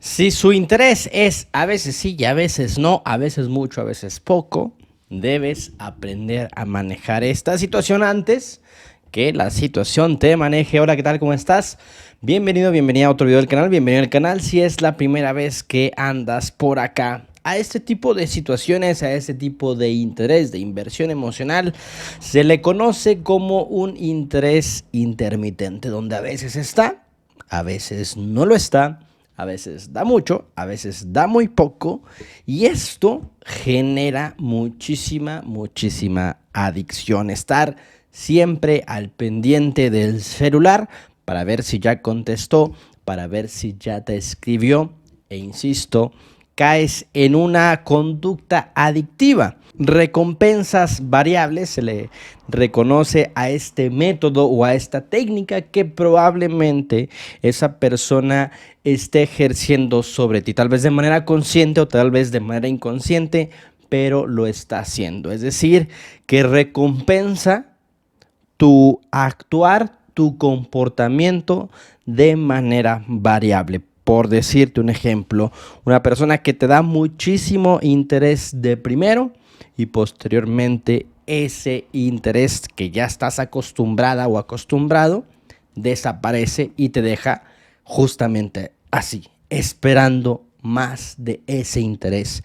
Si su interés es a veces sí y a veces no, a veces mucho, a veces poco, debes aprender a manejar esta situación antes que la situación te maneje. Hola, ¿qué tal? ¿Cómo estás? Bienvenido, bienvenida a otro video del canal. Bienvenido al canal si es la primera vez que andas por acá. A este tipo de situaciones, a este tipo de interés, de inversión emocional, se le conoce como un interés intermitente, donde a veces está, a veces no lo está, a veces da mucho, a veces da muy poco, y esto genera muchísima adicción. Estar siempre al pendiente del celular para ver si ya contestó, para ver si ya te escribió, e insisto, caes en una conducta adictiva. Recompensas variables se le reconoce a este método o a esta técnica que probablemente esa persona esté ejerciendo sobre ti, tal vez de manera consciente o tal vez de manera inconsciente, pero lo está haciendo. Es decir, que recompensa tu actuar, tu comportamiento de manera variable. Por decirte un ejemplo, una persona que te da muchísimo interés de primero y posteriormente ese interés que ya estás acostumbrada o acostumbrado desaparece y te deja justamente así, esperando más de ese interés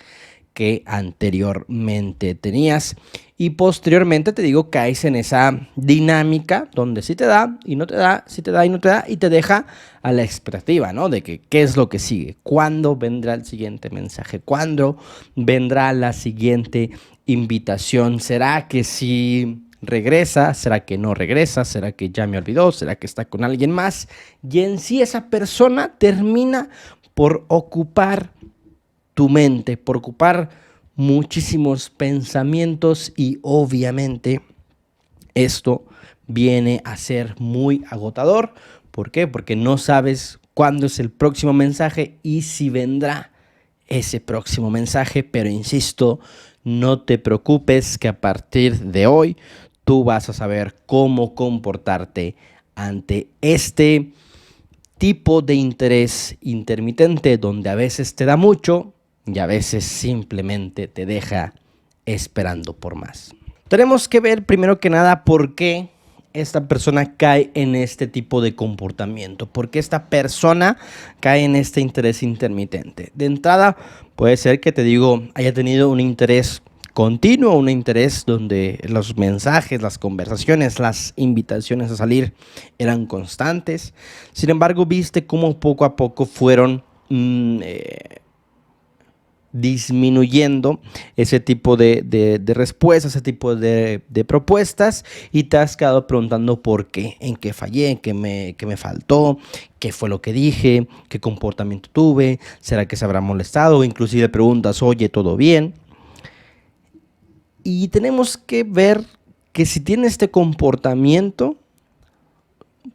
que anteriormente tenías. Y posteriormente, te digo, caes en esa dinámica donde sí te da y no te da, sí te da y no te da, y te deja a la expectativa, ¿no? De que qué es lo que sigue, cuándo vendrá el siguiente mensaje, cuándo vendrá la siguiente invitación. ¿Será que sí regresa? ¿Será que no regresa? ¿Será que ya me olvidó? ¿Será que está con alguien más? Y en sí esa persona termina por ocupar tu mente, por ocupar muchísimos pensamientos, y obviamente esto viene a ser muy agotador. ¿Por qué? Porque no sabes cuándo es el próximo mensaje y si vendrá ese próximo mensaje, pero insisto, no te preocupes, que a partir de hoy tú vas a saber cómo comportarte ante este tipo de interés intermitente, donde a veces te da mucho y a veces simplemente te deja esperando por más. Tenemos que ver primero que nada por qué esta persona cae en este tipo de comportamiento, por qué esta persona cae en este interés intermitente. De entrada, puede ser que, te digo, haya tenido un interés continuo, un interés donde los mensajes, las conversaciones, las invitaciones a salir eran constantes. Sin embargo, viste cómo poco a poco fueron disminuyendo ese tipo de respuestas, ese tipo de propuestas, y te has quedado preguntando por qué, en qué fallé, en qué me faltó, qué fue lo que dije, qué comportamiento tuve, será que se habrá molestado, o inclusive preguntas, oye, ¿todo bien? Y tenemos que ver que si tiene este comportamiento,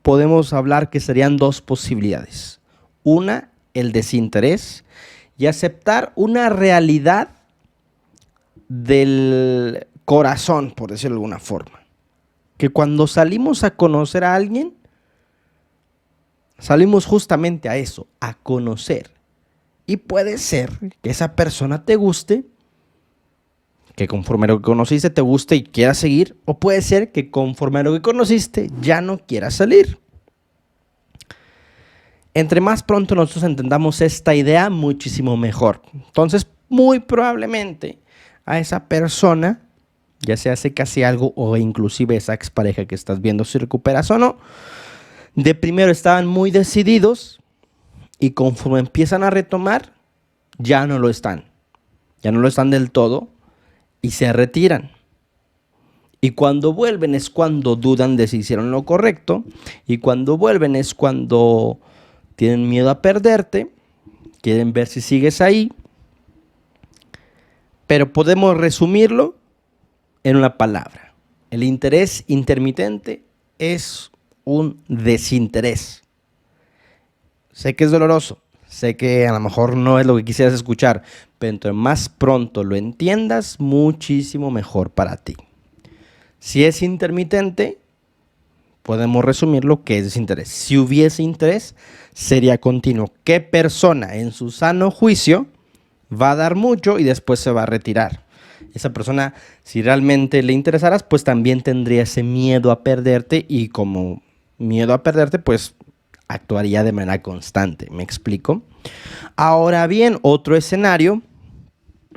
podemos hablar que serían dos posibilidades. Una, el desinterés y aceptar una realidad del corazón, por decirlo de alguna forma. Que cuando salimos a conocer a alguien, salimos justamente a eso, a conocer. Y puede ser que esa persona te guste, que conforme a lo que conociste te guste y quieras seguir, o puede ser que conforme a lo que conociste ya no quieras salir. Entre más pronto nosotros entendamos esta idea, muchísimo mejor. Entonces, muy probablemente a esa persona, ya sea hace casi algo, o inclusive esa expareja que estás viendo si recuperas o no, de primero estaban muy decididos, y conforme empiezan a retomar, ya no lo están. Ya no lo están del todo y se retiran. Y cuando vuelven es cuando dudan de si hicieron lo correcto, y cuando vuelven es cuando tienen miedo a perderte, quieren ver si sigues ahí, pero podemos resumirlo en una palabra. El interés intermitente es un desinterés. Sé que es doloroso, sé que a lo mejor no es lo que quisieras escuchar, pero entre más pronto lo entiendas, muchísimo mejor para ti. Si es intermitente, podemos resumir lo que es desinterés. Si hubiese interés, sería continuo. ¿Qué persona en su sano juicio va a dar mucho y después se va a retirar? Esa persona, si realmente le interesaras, pues también tendría ese miedo a perderte, y como miedo a perderte, pues actuaría de manera constante. ¿Me explico? Ahora bien, otro escenario,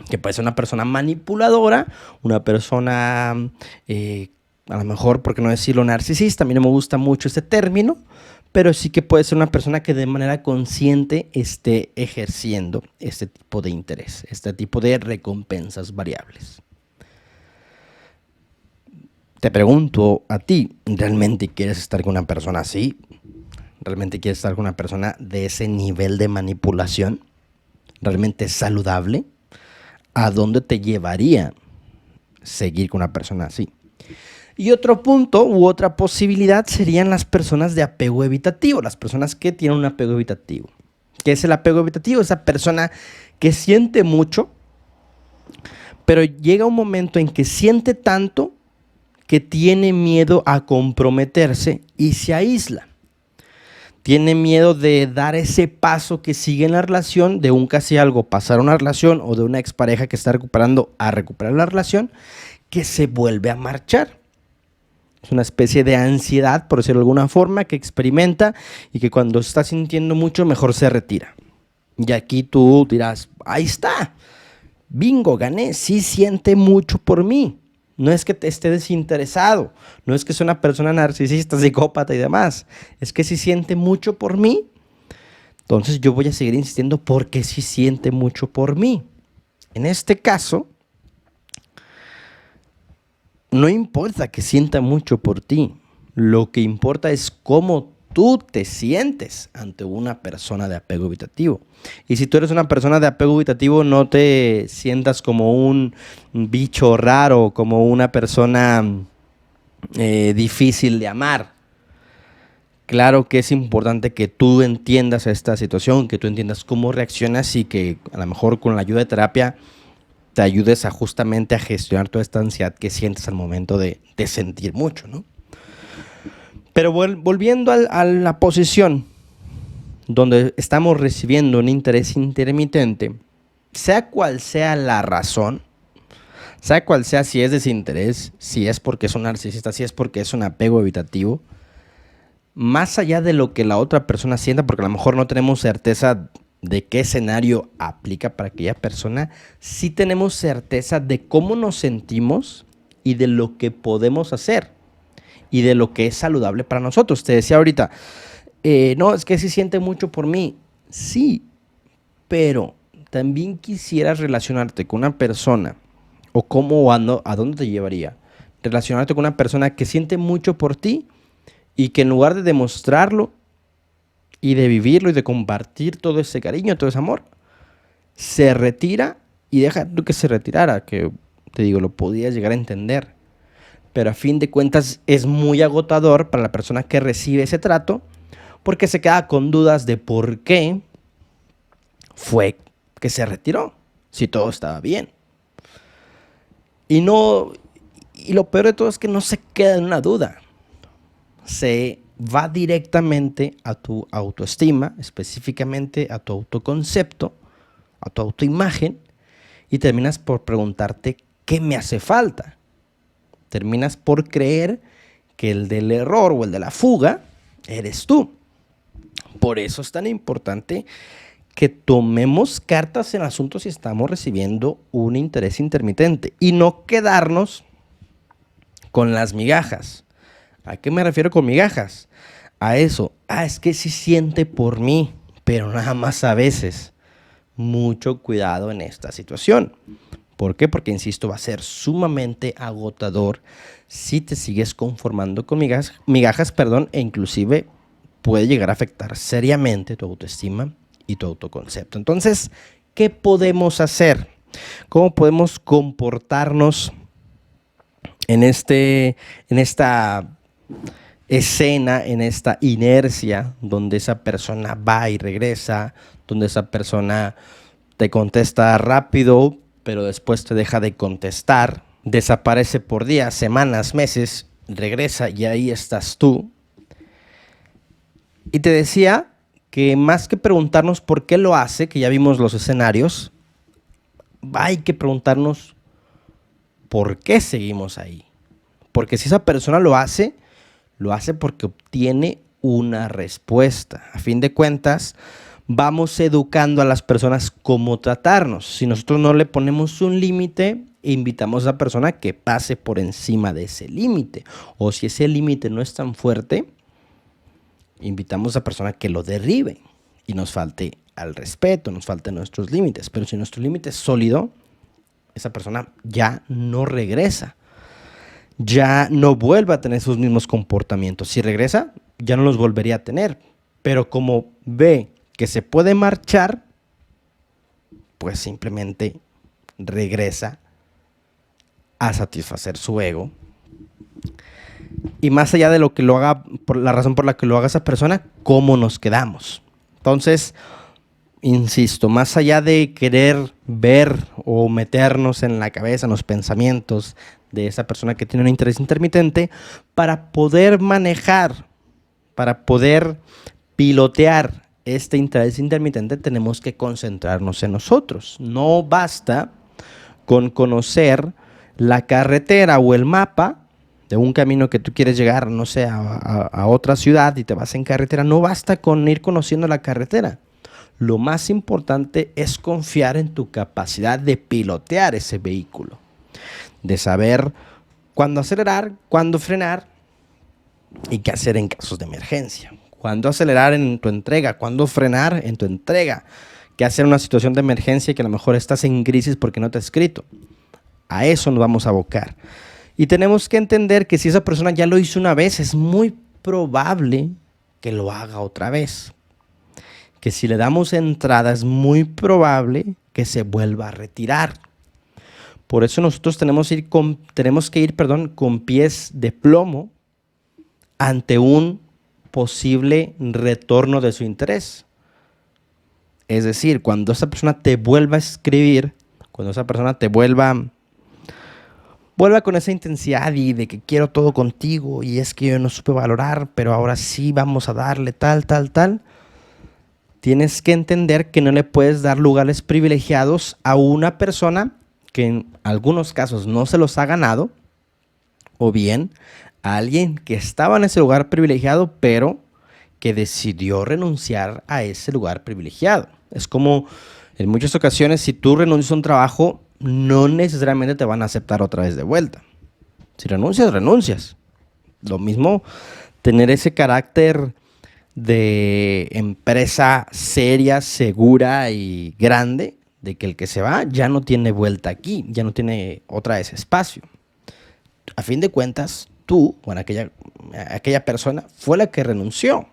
que puede ser una persona manipuladora, una persona, a lo mejor, por qué no decirlo, narcisista. A mí no me gusta mucho este término, pero sí que puede ser una persona que de manera consciente esté ejerciendo este tipo de interés, este tipo de recompensas variables. Te pregunto a ti, ¿realmente quieres estar con una persona así? ¿Realmente quieres estar con una persona de ese nivel de manipulación? ¿Realmente saludable? ¿A dónde te llevaría seguir con una persona así? Y otro punto u otra posibilidad serían las personas de apego evitativo, las personas que tienen un apego evitativo. ¿Qué es el apego evitativo? Esa persona que siente mucho, pero llega un momento en que siente tanto que tiene miedo a comprometerse y se aísla. Tiene miedo de dar ese paso que sigue en la relación, de un casi algo pasar a una relación, o de una expareja que está recuperando a recuperar la relación, que se vuelve a marchar. Es una especie de ansiedad, por decirlo de alguna forma, que experimenta y que cuando está sintiendo mucho, mejor se retira. Y aquí tú dirás, ahí está, bingo, gané, sí siente mucho por mí. No es que te esté desinteresado, no es que sea una persona narcisista, psicópata y demás. Es que sí siente mucho por mí, entonces yo voy a seguir insistiendo porque sí siente mucho por mí. En este caso, no importa que sienta mucho por ti, lo que importa es cómo tú te sientes ante una persona de apego evitativo. Y si tú eres una persona de apego evitativo, no te sientas como un bicho raro, como una persona difícil de amar. Claro que es importante que tú entiendas esta situación, que tú entiendas cómo reaccionas y que a lo mejor con la ayuda de terapia te ayudes a justamente a gestionar toda esta ansiedad que sientes al momento de sentir mucho, ¿no? Pero volviendo a la posición donde estamos recibiendo un interés intermitente, sea cual sea la razón, sea cual sea, si es desinterés, si es porque es un narcisista, si es porque es un apego evitativo, más allá de lo que la otra persona sienta, porque a lo mejor no tenemos certeza de qué escenario aplica para aquella persona, sí tenemos certeza de cómo nos sentimos y de lo que podemos hacer y de lo que es saludable para nosotros. Te decía ahorita, no, es que sí siente mucho por mí. Sí, pero también quisieras relacionarte con una persona, o cómo o a dónde te llevaría. Relacionarte con una persona que siente mucho por ti y que en lugar de demostrarlo y de vivirlo y de compartir todo ese cariño, todo ese amor, se retira y deja tú que se retirara, que te digo, lo podías llegar a entender. Pero a fin de cuentas es muy agotador para la persona que recibe ese trato, porque se queda con dudas de por qué fue que se retiró, si todo estaba bien. Y lo peor de todo es que no se queda en una duda. Se va directamente a tu autoestima, específicamente a tu autoconcepto, a tu autoimagen, y terminas por preguntarte qué me hace falta. Terminas por creer que el del error o el de la fuga eres tú. Por eso es tan importante que tomemos cartas en el asunto si estamos recibiendo un interés intermitente y no quedarnos con las migajas. ¿A qué me refiero con migajas? A eso, es que sí siente por mí, pero nada más a veces. Mucho cuidado en esta situación. ¿Por qué? Porque, insisto, va a ser sumamente agotador si te sigues conformando con migajas, e inclusive puede llegar a afectar seriamente tu autoestima y tu autoconcepto. Entonces, ¿qué podemos hacer? ¿Cómo podemos comportarnos en esta escena, en esta inercia donde esa persona va y regresa, donde esa persona te contesta rápido, pero después te deja de contestar, desaparece por días, semanas, meses, regresa y ahí estás tú Y te decía que más que preguntarnos por qué lo hace, que ya vimos los escenarios, hay que preguntarnos por qué seguimos ahí. Porque si esa persona lo hace porque obtiene una respuesta. A fin de cuentas, vamos educando a las personas cómo tratarnos. Si nosotros no le ponemos un límite, invitamos a esa persona que pase por encima de ese límite. O si ese límite no es tan fuerte, invitamos a esa persona que lo derribe y nos falte al respeto, nos falten nuestros límites. Pero si nuestro límite es sólido, esa persona ya no regresa, ya no vuelve a tener sus mismos comportamientos. Si regresa, ya no los volvería a tener. Pero como ve que se puede marchar, pues simplemente regresa a satisfacer su ego. Y más allá de lo que lo haga, por la razón por la que lo haga esa persona, ¿cómo nos quedamos? Entonces, insisto, más allá de querer ver o meternos en la cabeza, en los pensamientos de esa persona que tiene un interés intermitente, para poder manejar, para poder pilotear este interés intermitente, tenemos que concentrarnos en nosotros. No basta con conocer la carretera o el mapa de un camino que tú quieres llegar, no sé, a otra ciudad y te vas en carretera. No basta con ir conociendo la carretera. Lo más importante es confiar en tu capacidad de pilotear ese vehículo, de saber cuándo acelerar, cuándo frenar y qué hacer en casos de emergencia. Cuándo acelerar en tu entrega, cuándo frenar en tu entrega, qué hacer en una situación de emergencia que a lo mejor estás en crisis porque no te ha escrito. A eso nos vamos a abocar. Y tenemos que entender que si esa persona ya lo hizo una vez, es muy probable que lo haga otra vez. Que si le damos entrada, es muy probable que se vuelva a retirar. Por eso nosotros tenemos que ir con pies de plomo ante un posible retorno de su interés. Es decir, cuando esa persona te vuelva a escribir, cuando esa persona te vuelva con esa intensidad y de que quiero todo contigo y es que yo no supe valorar, pero ahora sí vamos a darle tal, tienes que entender que no le puedes dar lugares privilegiados a una persona que en algunos casos no se los ha ganado, o bien a alguien que estaba en ese lugar privilegiado, pero que decidió renunciar a ese lugar privilegiado. Es como en muchas ocasiones, si tú renuncias a un trabajo, no necesariamente te van a aceptar otra vez de vuelta. Si renuncias, renuncias. Lo mismo tener ese carácter de empresa seria, segura y grande, de que el que se va ya no tiene vuelta aquí, ya no tiene otra vez espacio. A fin de cuentas, tú, bueno, aquella persona fue la que renunció.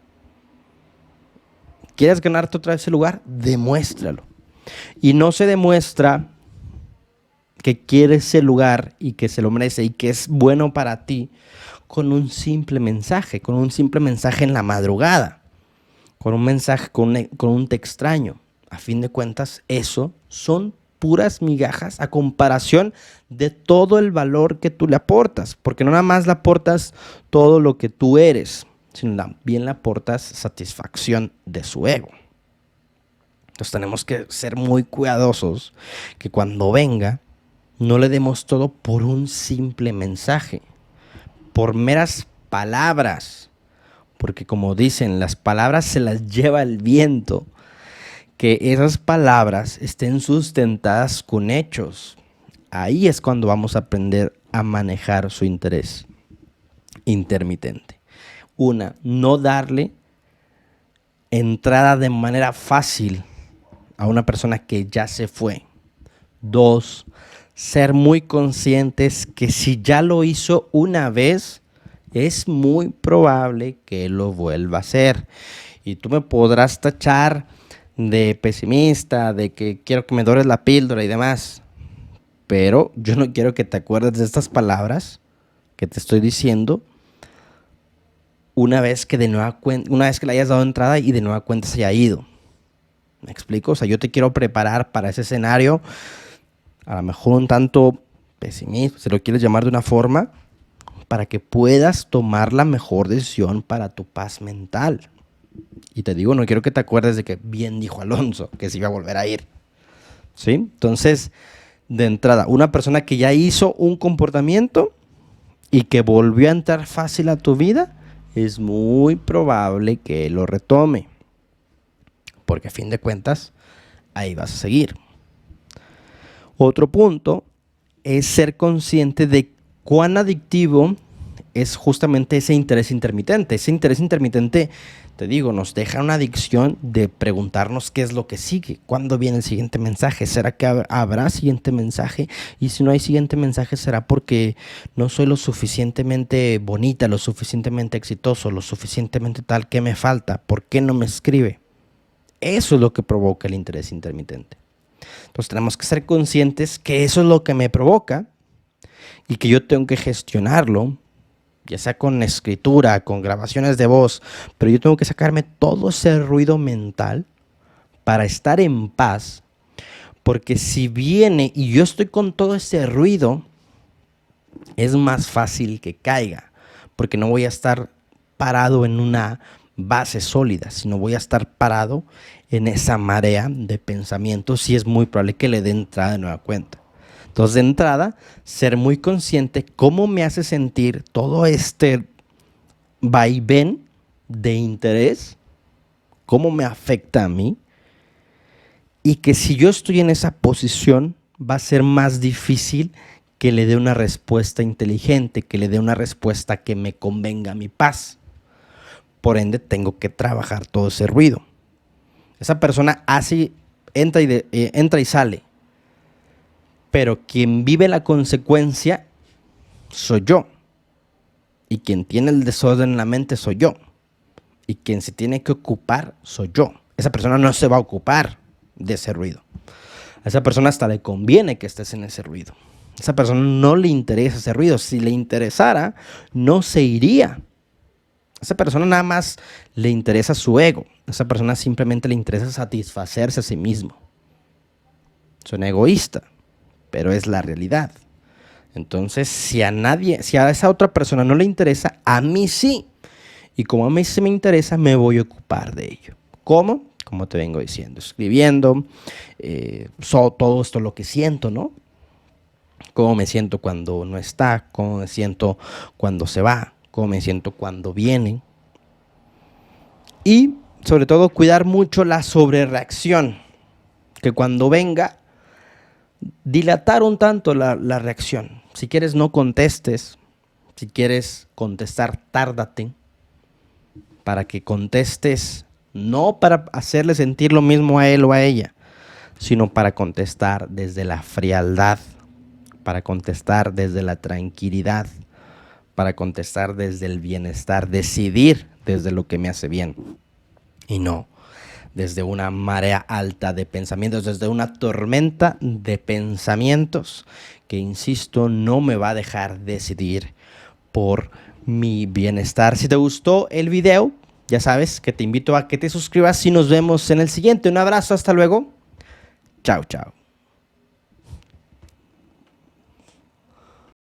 ¿Quieres ganarte otra vez ese lugar? Demuéstralo. Y no se demuestra que quiere ese lugar y que se lo merece y que es bueno para ti con un simple mensaje en la madrugada, con un mensaje, con un te extraño. A fin de cuentas, eso son puras migajas a comparación de todo el valor que tú le aportas, porque no nada más le aportas todo lo que tú eres, sino también le aportas satisfacción de su ego. Entonces tenemos que ser muy cuidadosos que cuando venga no le demos todo por un simple mensaje, por meras palabras, porque como dicen, las palabras se las lleva el viento. Que esas palabras estén sustentadas con hechos. Ahí es cuando vamos a aprender a manejar su interés intermitente. Una, no darle entrada de manera fácil a una persona que ya se fue. Dos, ser muy conscientes que si ya lo hizo una vez, es muy probable que lo vuelva a hacer. Y tú me podrás tachar de pesimista, de que quiero que me dores la píldora y demás. Pero yo no quiero que te acuerdes de estas palabras que te estoy diciendo una vez que le hayas dado entrada y de nueva cuenta se haya ido. ¿Me explico? O sea, yo te quiero preparar para ese escenario, a lo mejor un tanto pesimista, si lo quieres llamar de una forma, para que puedas tomar la mejor decisión para tu paz mental. Y te digo, no quiero que te acuerdes de que bien dijo Alonso, que se iba a volver a ir. ¿Sí? Entonces, de entrada, una persona que ya hizo un comportamiento y que volvió a entrar fácil a tu vida, es muy probable que lo retome. Porque a fin de cuentas, ahí vas a seguir. Otro punto es ser consciente de cuán adictivo es justamente ese interés intermitente. Ese interés intermitente, te digo, nos deja una adicción de preguntarnos qué es lo que sigue, cuándo viene el siguiente mensaje, ¿será que habrá siguiente mensaje? Y si no hay siguiente mensaje, ¿será porque no soy lo suficientemente bonita, lo suficientemente exitoso, lo suficientemente tal? ¿Qué me falta? ¿Por qué no me escribe? Eso es lo que provoca el interés intermitente. Entonces tenemos que ser conscientes que eso es lo que me provoca y que yo tengo que gestionarlo, ya sea con escritura, con grabaciones de voz, pero yo tengo que sacarme todo ese ruido mental para estar en paz, porque si viene y yo estoy con todo ese ruido, es más fácil que caiga, porque no voy a estar parado en una base sólida, sino voy a estar parado en esa marea de pensamientos y es muy probable que le dé entrada de nueva cuenta. Entonces, de entrada, ser muy consciente cómo me hace sentir todo este vaivén de interés, cómo me afecta a mí, y que si yo estoy en esa posición, va a ser más difícil que le dé una respuesta inteligente, que le dé una respuesta que me convenga a mi paz. Por ende, tengo que trabajar todo ese ruido. Esa persona entra y sale, pero quien vive la consecuencia soy yo. Y quien tiene el desorden en la mente soy yo. Y quien se tiene que ocupar soy yo. Esa persona no se va a ocupar de ese ruido. A esa persona hasta le conviene que estés en ese ruido. A esa persona no le interesa ese ruido. Si le interesara, no se iría. A esa persona nada más le interesa su ego. A esa persona simplemente le interesa satisfacerse a sí mismo. Suena egoísta, pero es la realidad. Entonces, si a esa otra persona no le interesa, a mí sí. Y como a mí sí me interesa, me voy a ocupar de ello. ¿Cómo? Como te vengo diciendo, escribiendo, todo esto lo que siento, ¿no? Cómo me siento cuando no está, cómo me siento cuando se va, cómo me siento cuando viene. Y sobre todo cuidar mucho la sobrereacción, que cuando venga, dilatar un tanto la reacción. Si quieres no contestes, si quieres contestar, tárdate, para que contestes, no para hacerle sentir lo mismo a él o a ella, sino para contestar desde la frialdad, para contestar desde la tranquilidad, para contestar desde el bienestar, decidir desde lo que me hace bien y no desde una marea alta de pensamientos, desde una tormenta de pensamientos que, insisto, no me va a dejar decidir por mi bienestar. Si te gustó el video, ya sabes que te invito a que te suscribas y nos vemos en el siguiente. Un abrazo, hasta luego. Chao, chao.